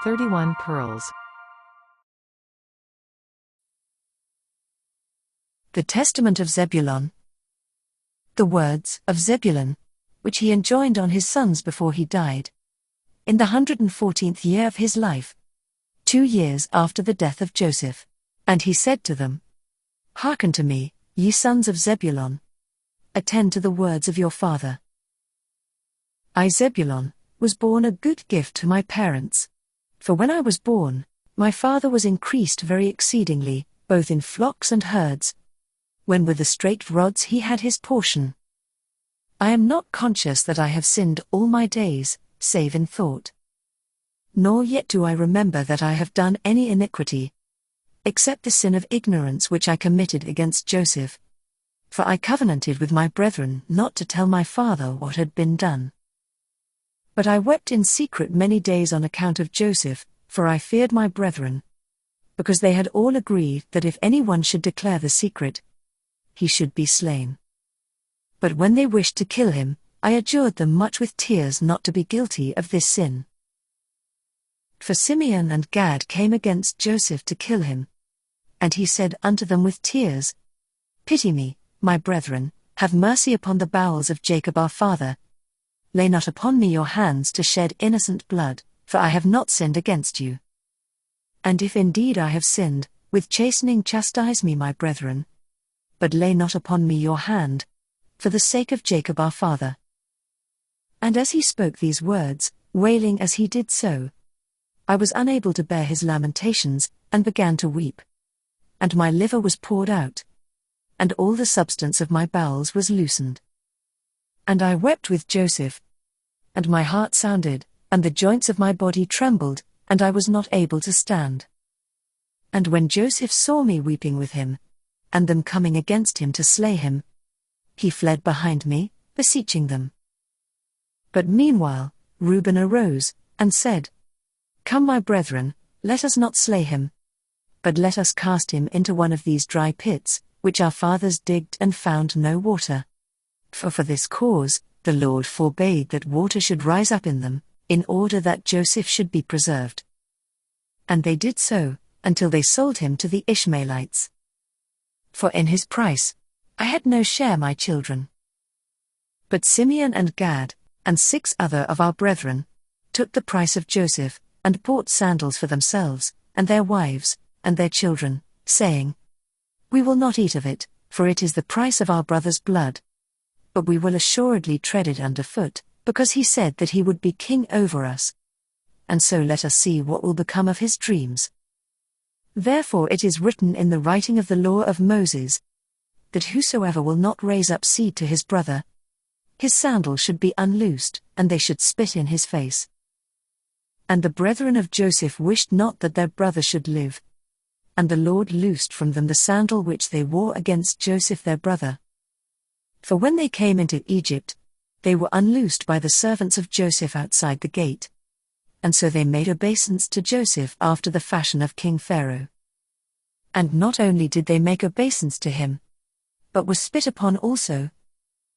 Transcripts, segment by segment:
31 pearls. The Testament of Zebulun. The words of Zebulun, which he enjoined on his sons before he died. In the 114th year of his life, 2 years after the death of Joseph. And he said to them, Hearken to me, ye sons of Zebulun. Attend to the words of your father. I, Zebulun, was born a good gift to my parents. For when I was born, my father was increased very exceedingly, both in flocks and herds. When with the straight rods he had his portion. I am not conscious that I have sinned all my days, save in thought. Nor yet do I remember that I have done any iniquity, except the sin of ignorance which I committed against Joseph. For I covenanted with my brethren not to tell my father what had been done. But I wept in secret many days on account of Joseph, for I feared my brethren, because they had all agreed that if anyone should declare the secret, he should be slain. But when they wished to kill him, I adjured them much with tears not to be guilty of this sin. For Simeon and Gad came against Joseph to kill him. And he said unto them with tears, Pity me, my brethren, have mercy upon the bowels of Jacob our father. Lay not upon me your hands to shed innocent blood, for I have not sinned against you. And if indeed I have sinned, with chastening chastise me, my brethren. But lay not upon me your hand, for the sake of Jacob our father. And as he spoke these words, wailing as he did so, I was unable to bear his lamentations, and began to weep. And my liver was poured out, and all the substance of my bowels was loosened. And I wept with Joseph, and my heart sounded, and the joints of my body trembled, and I was not able to stand. And when Joseph saw me weeping with him, and them coming against him to slay him, he fled behind me, beseeching them. But meanwhile, Reuben arose, and said, Come, my brethren, let us not slay him, but let us cast him into one of these dry pits, which our fathers digged and found no water. For this cause, the Lord forbade that water should rise up in them, in order that Joseph should be preserved. And they did so, until they sold him to the Ishmaelites. For in his price, I had no share, my children. But Simeon and Gad, and 6 other of our brethren, took the price of Joseph, and bought sandals for themselves, and their wives, and their children, saying, We will not eat of it, for it is the price of our brother's blood. But we will assuredly tread it under foot, because he said that he would be king over us. And so let us see what will become of his dreams. Therefore it is written in the writing of the law of Moses, that whosoever will not raise up seed to his brother, his sandal should be unloosed, and they should spit in his face. And the brethren of Joseph wished not that their brother should live. And the Lord loosed from them the sandal which they wore against Joseph their brother. For when they came into Egypt, they were unloosed by the servants of Joseph outside the gate. And so they made obeisance to Joseph after the fashion of King Pharaoh. And not only did they make obeisance to him, but were spit upon also,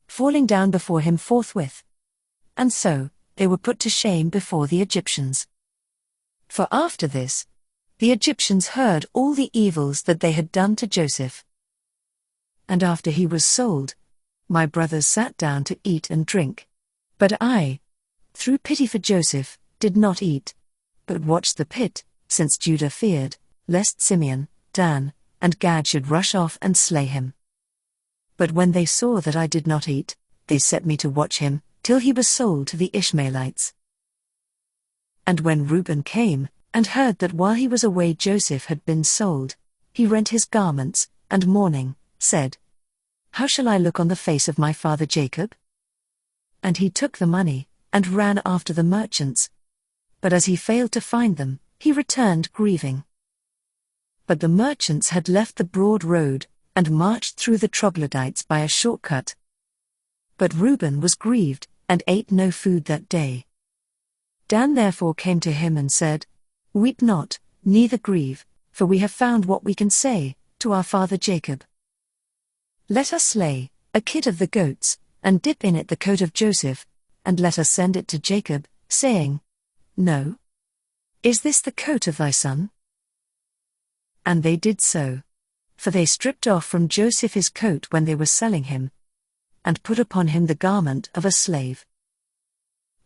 falling down before him forthwith. And so, they were put to shame before the Egyptians. For after this, the Egyptians heard all the evils that they had done to Joseph. And after he was sold, my brothers sat down to eat and drink. But I, through pity for Joseph, did not eat, but watched the pit, since Judah feared, lest Simeon, Dan, and Gad should rush off and slay him. But when they saw that I did not eat, they set me to watch him, till he was sold to the Ishmaelites. And when Reuben came, and heard that while he was away Joseph had been sold, he rent his garments, and mourning, said, How shall I look on the face of my father Jacob? And he took the money, and ran after the merchants. But as he failed to find them, he returned grieving. But the merchants had left the broad road, and marched through the troglodytes by a shortcut. But Reuben was grieved, and ate no food that day. Dan therefore came to him and said, Weep not, neither grieve, for we have found what we can say to our father Jacob. Let us slay a kid of the goats, and dip in it the coat of Joseph, and let us send it to Jacob, saying, No. Is this the coat of thy son? And they did so. For they stripped off from Joseph his coat when they were selling him, and put upon him the garment of a slave.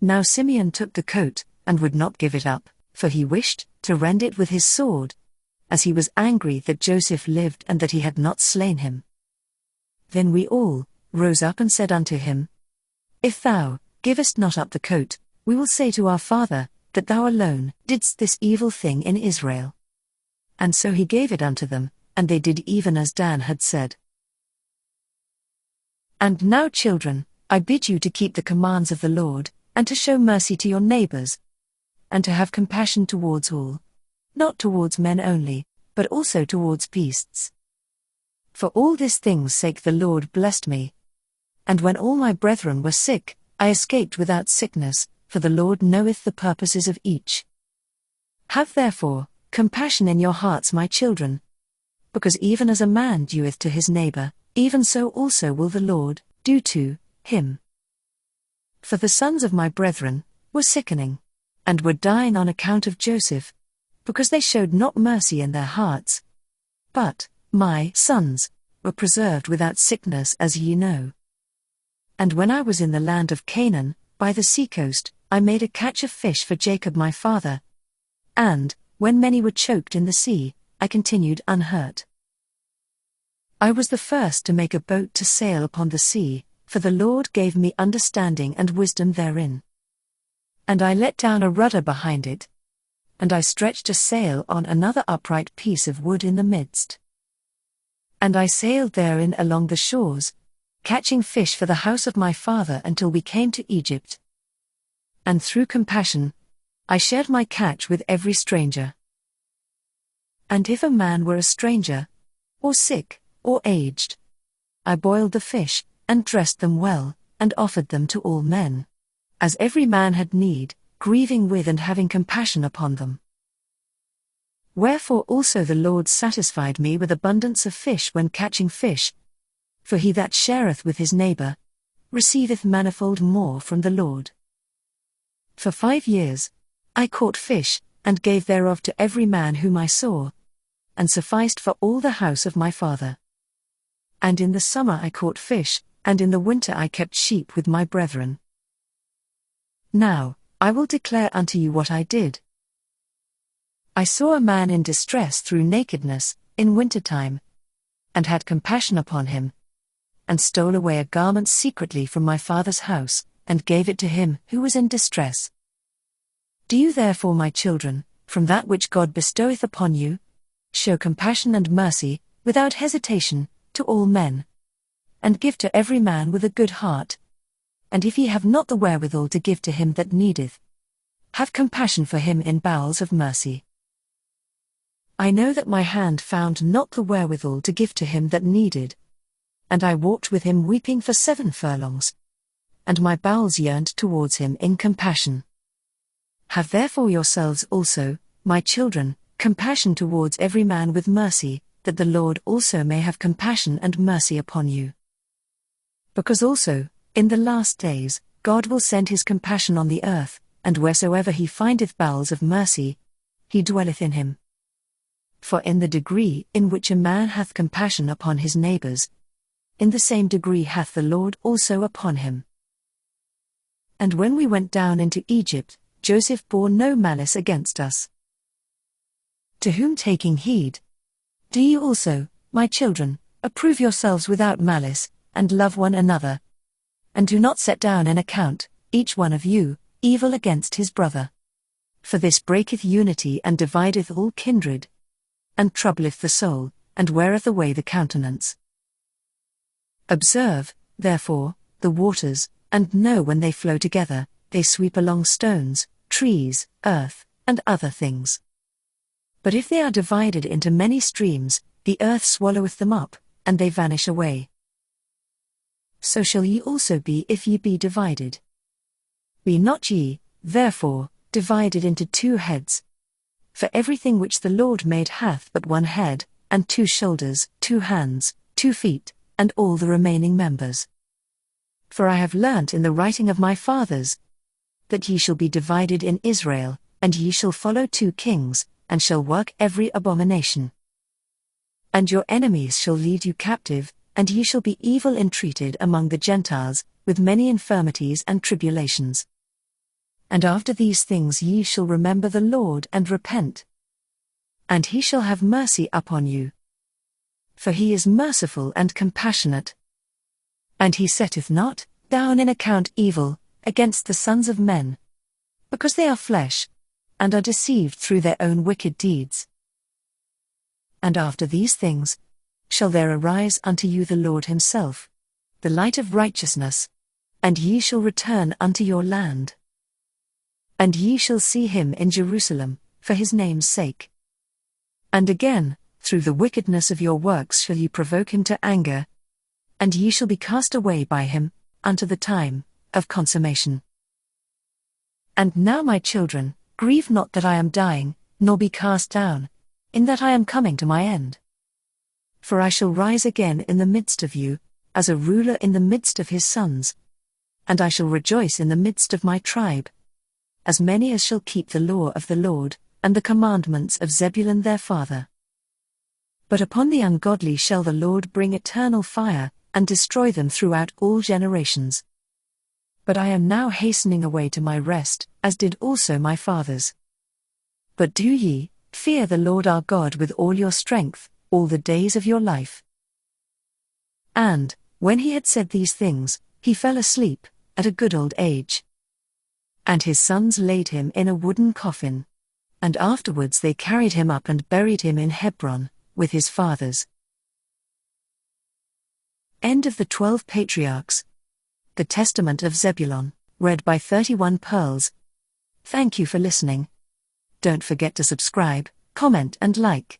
Now Simeon took the coat, and would not give it up, for he wished to rend it with his sword, as he was angry that Joseph lived and that he had not slain him. Then we all rose up and said unto him, If thou givest not up the coat, we will say to our father, that thou alone didst this evil thing in Israel. And so he gave it unto them, and they did even as Dan had said. And now, children, I bid you to keep the commands of the Lord, and to show mercy to your neighbors, and to have compassion towards all, not towards men only, but also towards beasts. For all these things' sake the Lord blessed me. And when all my brethren were sick, I escaped without sickness, for the Lord knoweth the purposes of each. Have therefore compassion in your hearts, my children, because even as a man doeth to his neighbor, even so also will the Lord do to him. For the sons of my brethren were sickening, and were dying on account of Joseph, because they showed not mercy in their hearts. But my sons were preserved without sickness, as ye know. And when I was in the land of Canaan, by the seacoast, I made a catch of fish for Jacob my father. And, when many were choked in the sea, I continued unhurt. I was the first to make a boat to sail upon the sea, for the Lord gave me understanding and wisdom therein. And I let down a rudder behind it, and I stretched a sail on another upright piece of wood in the midst. And I sailed therein along the shores, catching fish for the house of my father until we came to Egypt. And through compassion, I shared my catch with every stranger. And if a man were a stranger, or sick, or aged, I boiled the fish, and dressed them well, and offered them to all men, as every man had need, grieving with and having compassion upon them. Wherefore also the Lord satisfied me with abundance of fish when catching fish, for he that shareth with his neighbor receiveth manifold more from the Lord. For 5 years I caught fish, and gave thereof to every man whom I saw, and sufficed for all the house of my father. And in the summer I caught fish, and in the winter I kept sheep with my brethren. Now, I will declare unto you what I did. I saw a man in distress through nakedness, in winter time, and had compassion upon him, and stole away a garment secretly from my father's house, and gave it to him who was in distress. Do you therefore, my children, from that which God bestoweth upon you, show compassion and mercy, without hesitation, to all men, and give to every man with a good heart. And if ye have not the wherewithal to give to him that needeth, have compassion for him in bowels of mercy. I know that my hand found not the wherewithal to give to him that needed, and I walked with him weeping for 7 furlongs, and my bowels yearned towards him in compassion. Have therefore yourselves also, my children, compassion towards every man with mercy, that the Lord also may have compassion and mercy upon you. Because also, in the last days, God will send his compassion on the earth, and wheresoever he findeth bowels of mercy, he dwelleth in him. For in the degree in which a man hath compassion upon his neighbors, in the same degree hath the Lord also upon him. And when we went down into Egypt, Joseph bore no malice against us. To whom taking heed, do ye also, my children, approve yourselves without malice, and love one another, and do not set down an account, each one of you, evil against his brother. For this breaketh unity and divideth all kindred, and troubleth the soul, and weareth away the countenance. Observe, therefore, the waters, and know when they flow together, they sweep along stones, trees, earth, and other things. But if they are divided into many streams, the earth swalloweth them up, and they vanish away. So shall ye also be if ye be divided. Be not ye, therefore, divided into 2 heads. For everything which the Lord made hath but 1 head, and 2 shoulders, 2 hands, 2 feet, and all the remaining members. For I have learnt in the writing of my fathers, that ye shall be divided in Israel, and ye shall follow 2 kings, and shall work every abomination. And your enemies shall lead you captive, and ye shall be evil entreated among the Gentiles, with many infirmities and tribulations. And after these things ye shall remember the Lord and repent. And he shall have mercy upon you. For he is merciful and compassionate. And he setteth not down in account evil against the sons of men, because they are flesh, and are deceived through their own wicked deeds. And after these things shall there arise unto you the Lord himself, the light of righteousness, and ye shall return unto your land. And ye shall see him in Jerusalem, for his name's sake. And again, through the wickedness of your works shall ye provoke him to anger, and ye shall be cast away by him, unto the time of consummation. And now, my children, grieve not that I am dying, nor be cast down, in that I am coming to my end. For I shall rise again in the midst of you, as a ruler in the midst of his sons. And I shall rejoice in the midst of my tribe. As many as shall keep the law of the Lord, and the commandments of Zebulun their father. But upon the ungodly shall the Lord bring eternal fire, and destroy them throughout all generations. But I am now hastening away to my rest, as did also my fathers. But do ye fear the Lord our God with all your strength, all the days of your life. And, when he had said these things, he fell asleep, at a good old age. And his sons laid him in a wooden coffin. And afterwards they carried him up and buried him in Hebron, with his fathers. End of the 12 Patriarchs. The Testament of Zebulun, read by 31 Pearls. Thank you for listening. Don't forget to subscribe, comment and like.